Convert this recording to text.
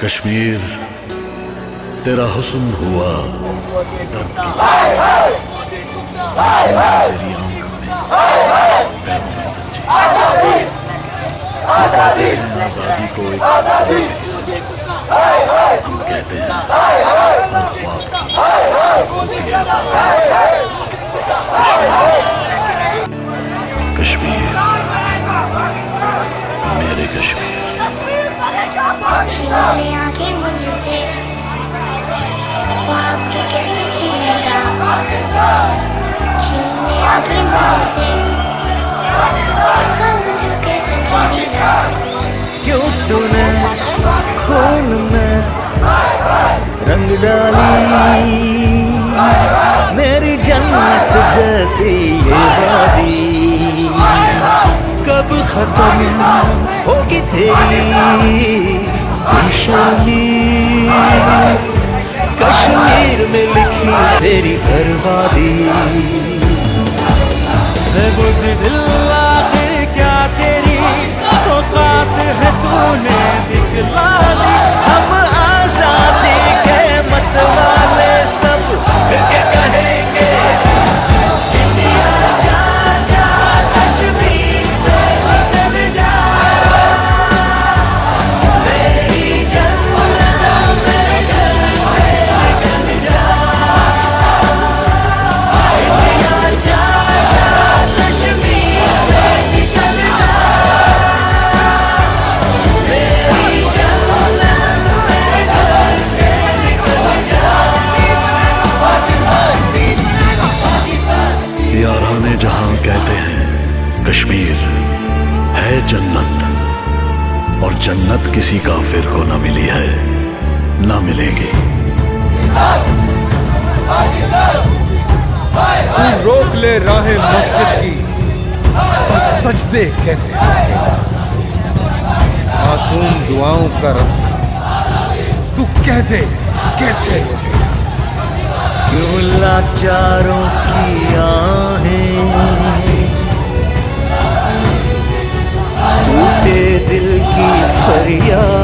कश्मीर तेरा हुस्न हुआ दर्द की तेरी आंख में पैरों में जंजीर आजादी को एक हम कहते हैं हर ख्वाब की होती है कश्मीर मेरे कश्मीर आंखें मुझसे वो आपके कैसे छीनेगा छीने आंखें मुझसे मुझे कैसे छीनेगा क्यों तूने खून में रंग डाली मेरी जन्नत जैसी ये वादी कब खत्म होगी तेरी निशानी कश्मीर में लिखी तेरी बर्बादी है बुज़दिल आखिर क्या तेरी औकात है तूने दिखला दी हम आजादी के मतवाले सब मिलके कहेंगे इंडिया जा जा कश्मीर से निकल जा मेरी जन्नत मेरे घर से निकल जा इंडिया जा जा कश्मीर से निकल जा मेरी जन्नत मेरे घर से निकल जा याराने जहां कहते हैं कश्मीर है जन्नत और जन्नत किसी काफिर को न मिली है न मिलेगी। तू रोक ले राहे मस्जिद की तो सजदे कैसे रोकेगा मासूम दुआओं का रास्ता तू कह दे कैसे रोकेगा क्यों लाचारों की आहें टूटे दिल की फरियाद